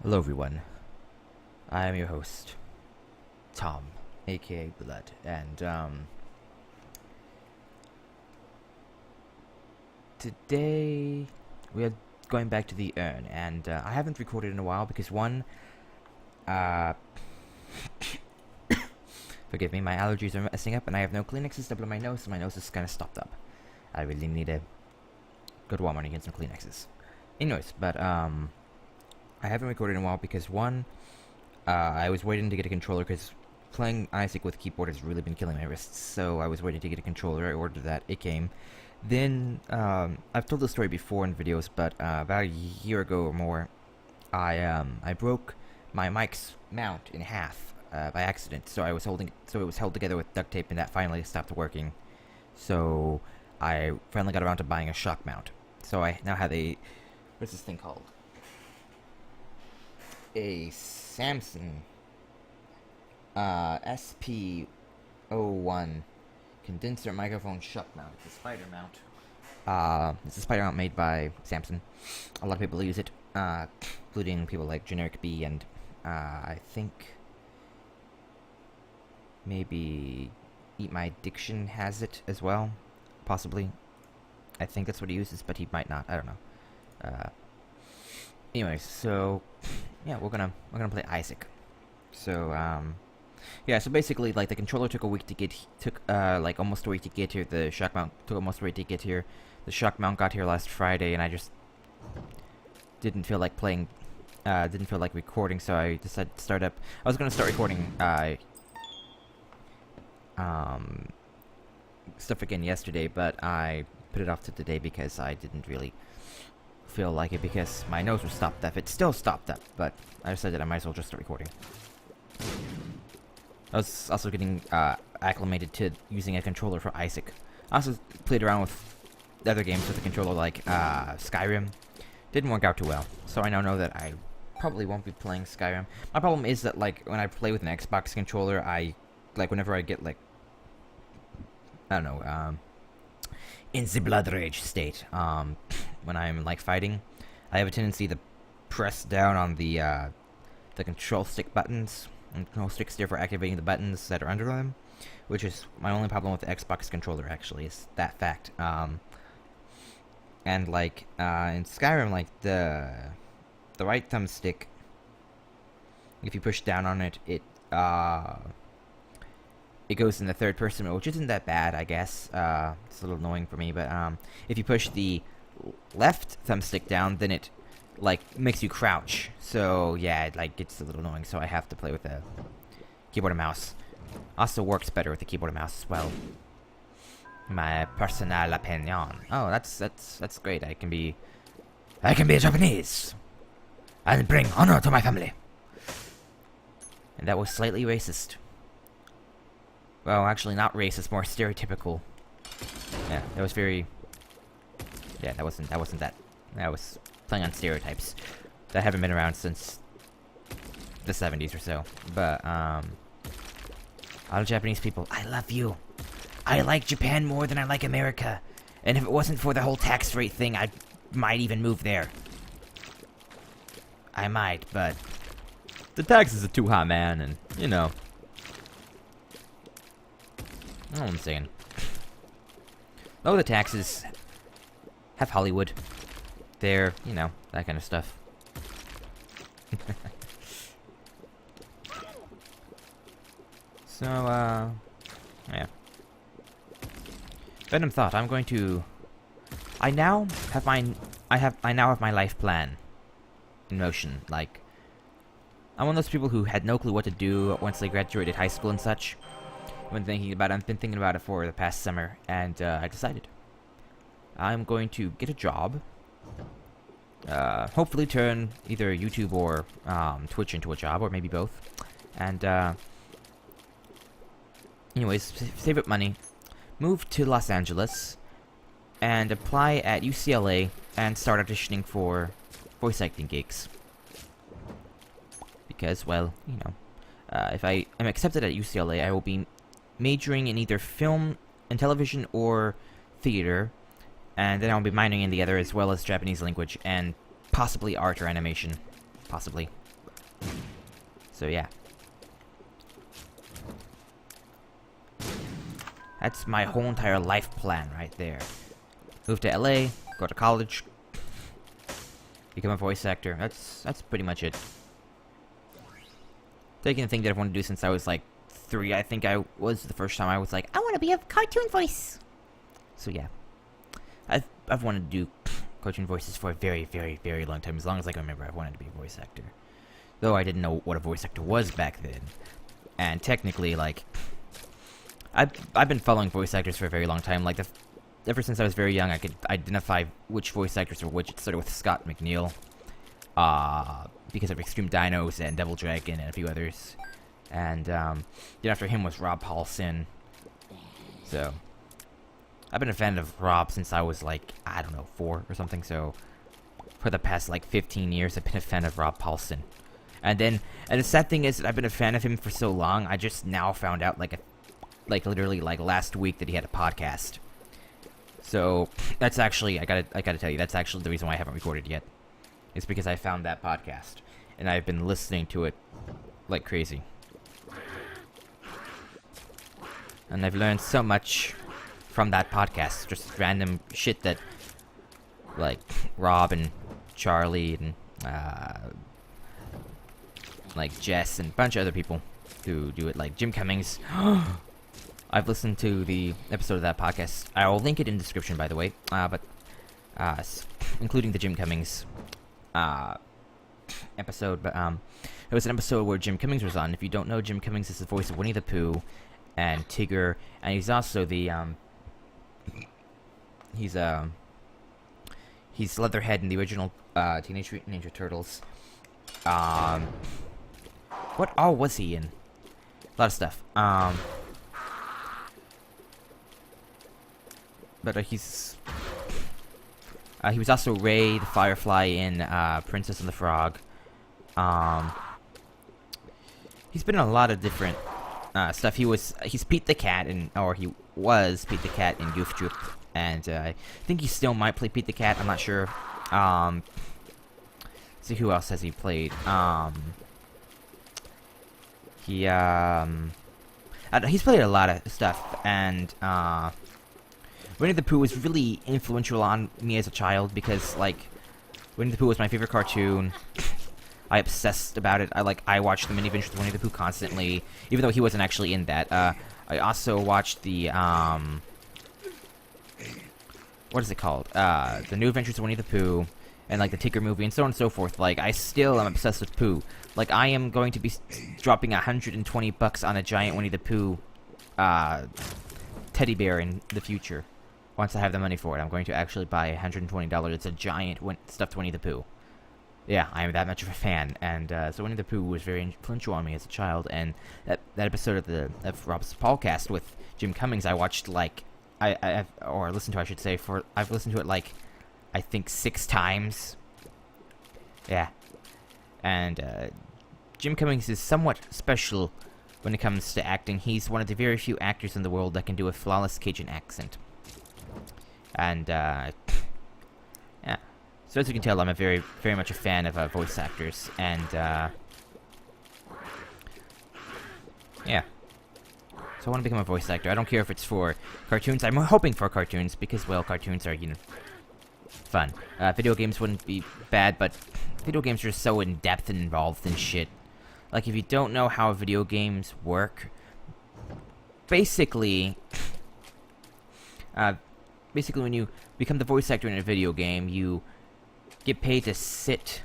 Hello everyone, I am your host, Tom, aka Blood, and today we are going back to the urn, and I haven't recorded in a while because one, uh, forgive me, my allergies are messing up and I have no Kleenexes to blow my nose, so my nose is kinda stopped up. I really need a good Walmart and get some Kleenexes. Anyways, but I haven't recorded in a while because one, I was waiting to get a controller because playing Isaac with keyboard has really been killing my wrists. So I was waiting to get a controller. I ordered that. It came. Then I've told the story before in videos, but about a year ago or more, I broke my mic's mount in half by accident. So it was held together with duct tape, and that finally stopped working. So I finally got around to buying a shock mount. So I now have what's this thing called? A Samsung SP01 condenser microphone shock mount. It's a spider mount. It's a spider mount made by Samsung. A lot of people use it, including people like Generic B and I think maybe Eat My Addiction has it as well, possibly. I think that's what he uses, but he might not. I don't know. Anyways, so yeah, we're gonna play Isaac. So yeah, so basically, like, the controller took a week to get like almost a week to get here. The shock mount took almost a week to get here. The shock mount got here last Friday, and I just didn't feel like playing, didn't feel like recording, so I decided to start up. I was gonna start recording stuff again yesterday, but I put it off to today because I didn't really feel like it because my nose was stopped up. It's still stopped up, but I decided I might as well just start recording. I was also getting acclimated to using a controller for Isaac. I also played around with other games with a controller like Skyrim. Didn't work out too well, so I now know that I probably won't be playing Skyrim. My problem is that, like, when I play with an Xbox controller, whenever I get, like, I don't know, in the blood rage state, when I'm, like, fighting, I have a tendency to press down on the control stick buttons, and control sticks there for activating the buttons that are under them, which is my only problem with the Xbox controller, actually, is that fact. And, like, in Skyrim, like, the right thumbstick, if you push down on it, it goes in the third person mode, which isn't that bad, I guess. It's a little annoying for me, but if you push the left thumbstick down, then it, like, makes you crouch. So yeah, it, like, gets a little annoying, so I have to play with a keyboard and mouse. Also works better with the keyboard and mouse as well. My personal opinion. Oh, that's great. I can be Japanese and bring honor to my family. And that was slightly racist. Well, actually not racist, more stereotypical. Yeah, that was very... Yeah, that wasn't that. That was playing on stereotypes that haven't been around since the 70s or so. But, all Japanese people, I love you. I like Japan more than I like America. And if it wasn't for the whole tax rate thing, I might even move there. I might, but the taxes are too high, man, and, you know. That's all I'm saying. Lower the taxes. Have Hollywood. There, you know, that kind of stuff. So, yeah. Venom thought, I'm going to... I now have my life plan in motion. Like, I'm one of those people who had no clue what to do once they graduated high school and such. I've been thinking about it for the past summer, and I decided I'm going to get a job. Hopefully turn either YouTube or Twitch into a job, or maybe both. And anyways, save up money, move to Los Angeles, and apply at UCLA and start auditioning for voice acting gigs. Because, well, you know, if I am accepted at UCLA, I will be majoring in either film and television or theater, and then I'll be minoring in the other, as well as Japanese language and possibly art or animation. Possibly. So yeah. That's my whole entire life plan right there. Move to LA, go to college, become a voice actor. That's pretty much it. Taking the thing that I've wanted to do since I was like 3, I think I was the first time I was like, I want to be a cartoon voice. So yeah, I've wanted to do cartoon voices for a very, very, very long time. As long as I can remember, I've wanted to be a voice actor. Though I didn't know what a voice actor was back then, and technically, like, I've been following voice actors for a very long time. Like ever since I was very young, I could identify which voice actors were which. It started with Scott McNeil, because of Extreme Dinos and Devil Dragon and a few others. And then after him was Rob Paulson. So I've been a fan of Rob since I was like, I don't know, 4 or something. So for the past like 15 years, I've been a fan of Rob Paulson. And the sad thing is that I've been a fan of him for so long, I just now found out like literally like last week that he had a podcast. So that's actually, I gotta tell you, that's actually the reason why I haven't recorded yet. It's because I found that podcast, and I've been listening to it like crazy. And I've learned so much from that podcast, just random shit that, like, Rob and Charlie and, like, Jess and a bunch of other people who do it, like Jim Cummings. I've listened to the episode of that podcast. I will link it in the description, by the way, including the Jim Cummings episode, but it was an episode where Jim Cummings was on. If you don't know, Jim Cummings is the voice of Winnie the Pooh and Tigger, and he's also the he's Leatherhead in the original Teenage Mutant Ninja Turtles. What all was he in? A lot of stuff. But he was also Ray the Firefly in Princess and the Frog. He's been in a lot of different stuff. He's Pete the Cat he was Pete the Cat in Goof Troop, and I think he still might play Pete the Cat. I'm not sure. Let's see, who else has he played? He's played a lot of stuff, and Winnie the Pooh was really influential on me as a child because, like, Winnie the Pooh was my favorite cartoon. I obsessed about it. I watched the Mini Adventures of Winnie the Pooh constantly, even though he wasn't actually in that. I also watched the, what is it called? The New Adventures of Winnie the Pooh, and, like, the Tigger movie, and so on and so forth. Like, I still am obsessed with Pooh. Like, I am going to be dropping $120 on a giant Winnie the Pooh, teddy bear in the future. Once I have the money for it, I'm going to actually buy $120. It's a giant stuffed Winnie the Pooh. Yeah, I am that much of a fan, and so Winnie the Pooh was very influential on me as a child. And that episode of Rob's podcast with Jim Cummings, I watched or listened to, I should say. I've listened to it like, I think 6 times. Yeah, and Jim Cummings is somewhat special when it comes to acting. He's one of the very few actors in the world that can do a flawless Cajun accent. And, yeah. So as you can tell, I'm a very, very much a fan of voice actors, and, yeah. So I want to become a voice actor. I don't care if it's for cartoons. I'm hoping for cartoons, because, well, cartoons are, fun. Video games wouldn't be bad, but video games are so in-depth and involved in shit. Like, if you don't know how video games work, basically, when you become the voice actor in a video game, you get paid to sit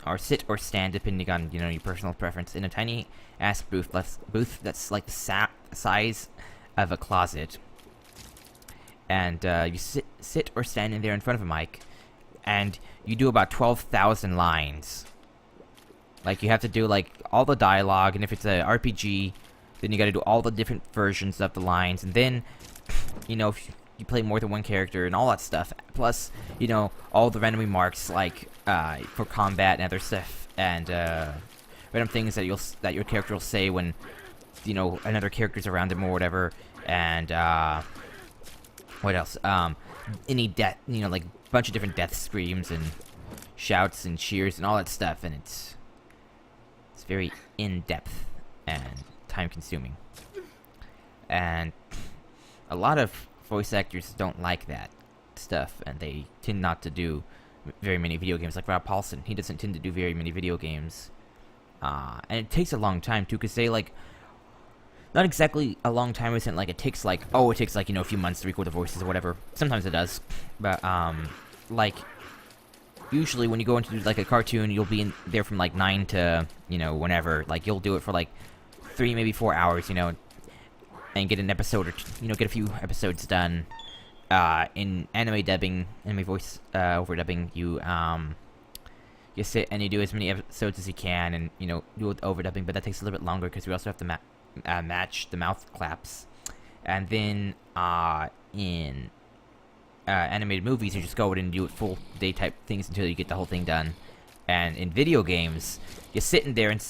or stand, depending on, your personal preference, in a tiny ass booth that's like the size of a closet. And you sit or stand in there in front of a mic, and you do about 12,000 lines. Like, you have to do, like, all the dialogue, and if it's a RPG, then you gotta do all the different versions of the lines, and then, if you play more than one character and all that stuff, plus, all the random remarks, like, for combat and other stuff, and, random things that your character will say when, another character's around him or whatever, and, what else? Any death, like, a bunch of different death screams and shouts and cheers and all that stuff, and it's It's very in-depth and time-consuming. And a lot of voice actors don't like that stuff, and they tend not to do very many video games. Like Rob Paulson, he doesn't tend to do very many video games. And it takes a long time, too, because they, like... Not exactly a long time, isn't like it takes like, oh, it takes like, you know, a few months to record the voices or whatever. Sometimes it does. But, like, usually when you go into like a cartoon, you'll be in there from like 9 to, you know, whenever. Like, you'll do it for like 3, maybe 4 hours, you know, and get an episode or, you know, get a few episodes done. In anime dubbing, anime voice overdubbing, you sit and you do as many episodes as you can, and, you know, do it overdubbing, but that takes a little bit longer because we also have to match the mouth claps. And then in animated movies, you just go in and do it full day type things until you get the whole thing done. And in video games, you're sitting there and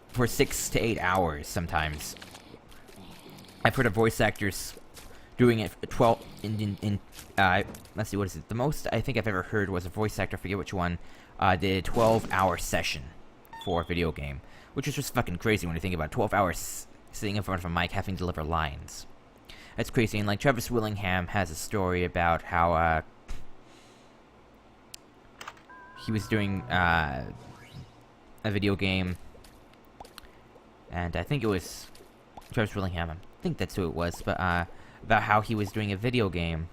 for 6 to 8 hours sometimes. I've heard of voice actors doing it for 12 let's see, what is it? The most I think I've ever heard was a voice actor, I forget which one, did a 12-hour session for a video game. Which is just fucking crazy when you think about it. 12 hours sitting in front of a mic having to deliver lines. That's crazy. And like Travis Willingham has a story about how he was doing a video game, and I think it was Travis Willingham. I think that's who it was. But about how he was doing a video game,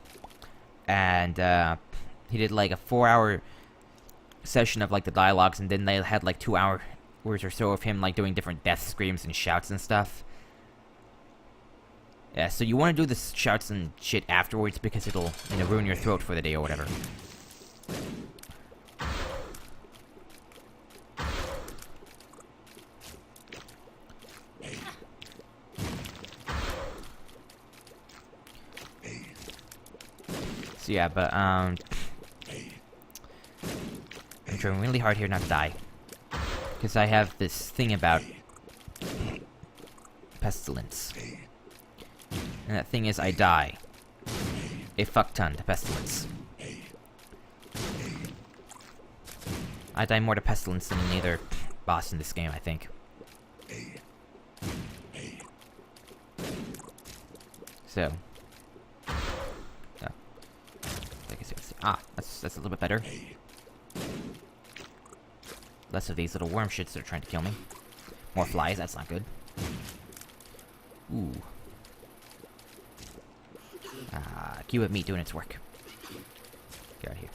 and he did like a 4-hour session of like the dialogues, and then they had like 2 hours or so of him like doing different death screams and shouts and stuff. Yeah, so you want to do the shouts and shit afterwards because it'll, you know, ruin your throat for the day or whatever. So yeah, but I'm trying really hard here not to die. Because I have this thing about pestilence. And that thing is, I die a fuck ton to pestilence. I die more to pestilence than any other boss in this game, I think. So. Oh. That's a little bit better. Less of these little worm shits that are trying to kill me. More flies, that's not good. Ooh. Cue of meat doing its work. Get out of here.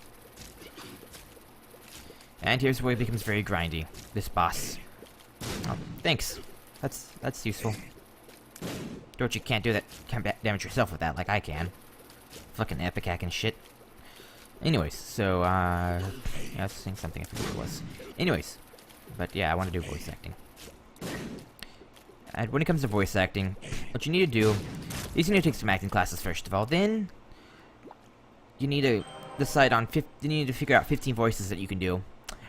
And here's where it becomes very grindy. This boss. Oh, thanks. That's useful. Don't you can't do that. Can't damage yourself with that like I can. Fucking epic hack and shit. Anyways, so, yeah, I was saying something, I forget what it was. Anyways, but yeah, I want to do voice acting. And when it comes to voice acting, what you need to do is you need to take some acting classes first of all. Then, you need to decide on, you need to figure out 15 voices that you can do.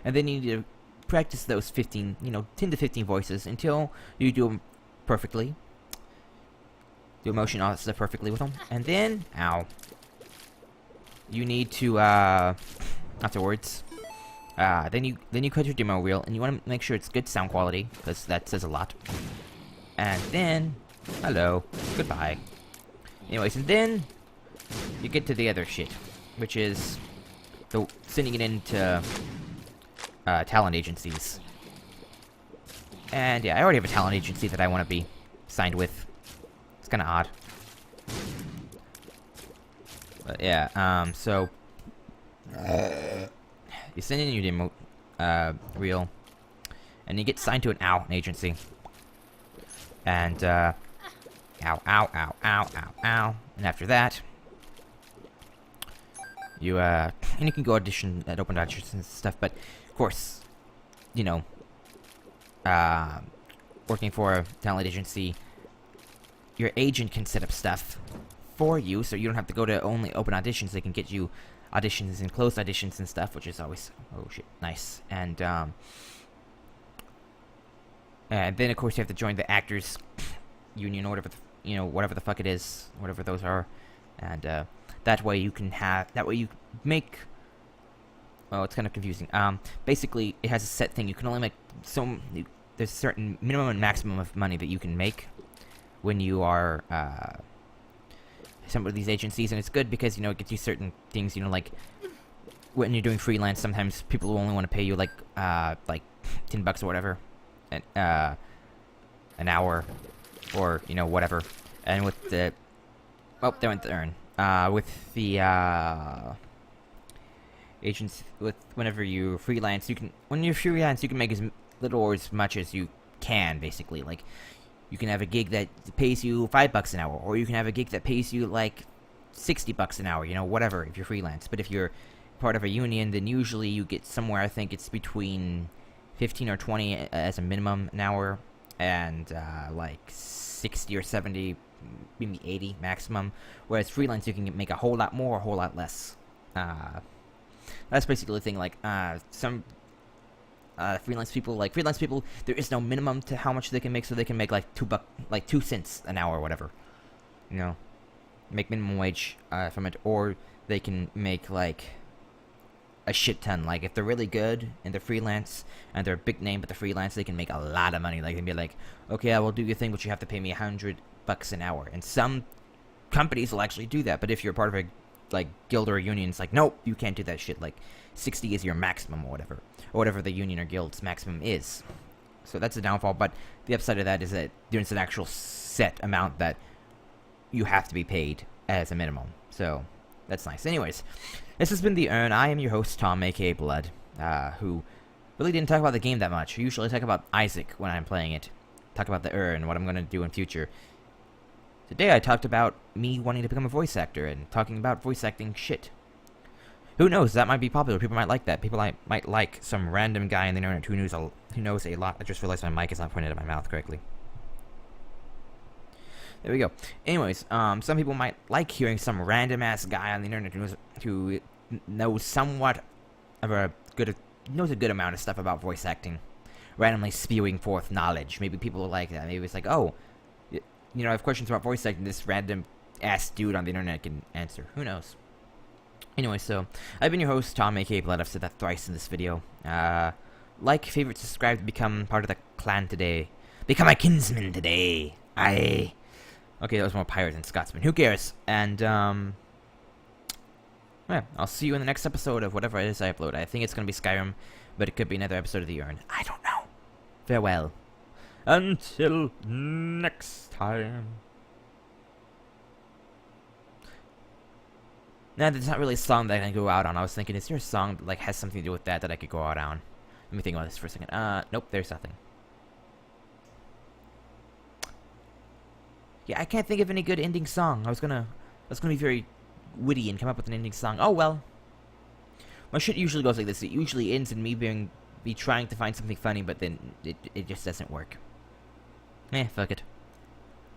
And then you need to practice those 15, you know, 10 to 15 voices until you do them perfectly. Do emotion all that stuff perfectly with them. And then, ow. You need to, afterwards, then you cut your demo reel, and you want to make sure it's good sound quality, because that says a lot. And then, hello, goodbye. Anyways, and then, you get to the other shit, which is sending it into, talent agencies. And yeah, I already have a talent agency that I want to be signed with. It's kind of odd. But yeah, so you send in your demo reel, and you get signed to an agency. And ow, ow, ow, ow, ow, ow. And after that, you and you can go audition at open auditions and stuff. But of course, you know, working for a talent agency, your agent can set up stuff for you, so you don't have to go to only open auditions. They can get you auditions and closed auditions and stuff, which is always, oh shit, nice. And then of course you have to join the actors union or whatever whatever the fuck it is, whatever those are. And that way you can have, that way you make Oh, it's kind of confusing. Basically, it has a set thing. You can only make there's a certain minimum and maximum of money that you can make when you are some of these agencies, and it's good because, you know, it gets you certain things, you know, like when you're doing freelance, sometimes people will only want to pay you like $10 or whatever an hour, or, you know, whatever. And with the there went the earn. With the agents, with whenever you freelance, when you're freelance, you can make as little or as much as you can, basically. Like, you can have a gig that pays you $5 an hour, or you can have a gig that pays you like $60 an hour, you know, whatever, if you're freelance. But if you're part of a union, then usually you get somewhere, I think it's between 15 or 20 as a minimum an hour, and like 60 or 70, maybe 80 maximum. Whereas freelance, you can make a whole lot more, a whole lot less. That's basically the thing. Like, some freelance people, there is no minimum to how much they can make, so they can make like $2 an hour or whatever. You know, make minimum wage from it, or they can make like a shit ton. Like, if they're really good and they're freelance and they're a big name, but they're freelance, they can make a lot of money. Like, they'd be like, okay, I will do your thing, but you have to pay me $100 an hour. And some companies will actually do that. But if you're part of a like guild or a union, it's like, nope, you can't do that shit. Like, 60 is your maximum, or whatever the union or guild's maximum is. So that's the downfall. But the upside of that is that there's an actual set amount that you have to be paid as a minimum. So that's nice. Anyways, this has been The Urn. I am your host, Tom, aka Blood, who really didn't talk about the game that much. I usually talk about Isaac when I'm playing it. Talk about The Urn, what I'm going to do in future. Today I talked about me wanting to become a voice actor and talking about voice acting shit. Who knows? That might be popular. People might like that. People might like some random guy on the internet who knows a lot. I just realized my mic is not pointed at my mouth correctly. There we go. Anyways, some people might like hearing some random ass guy on the internet who knows somewhat of knows a good amount of stuff about voice acting, randomly spewing forth knowledge. Maybe people like that. Maybe it's like, oh, you know, I have questions about voice acting. This random ass dude on the internet can answer. Who knows? Anyway, so I've been your host, Tom, aka Blood. I've said that thrice in this video. Like, favorite, subscribe to become part of the clan today. Become a kinsman today. Aye. Okay, that was more pirate than Scotsman. Who cares? And, yeah, I'll see you in the next episode of whatever it is I upload. I think it's going to be Skyrim, but it could be another episode of The Urn. I don't know. Farewell. Until next time. Nah, there's not really a song that I can go out on. I was thinking, is there a song that, like, has something to do with that I could go out on? Let me think about this for a second. Nope, there's nothing. Yeah, I can't think of any good ending song. I was gonna be very witty and come up with an ending song. Oh well. My shit usually goes like this. It usually ends in me trying to find something funny, but then it just doesn't work. Fuck it.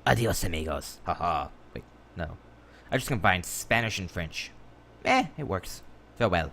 Adios, amigos. Haha. Wait, no. I just combined Spanish and French. It works. Farewell.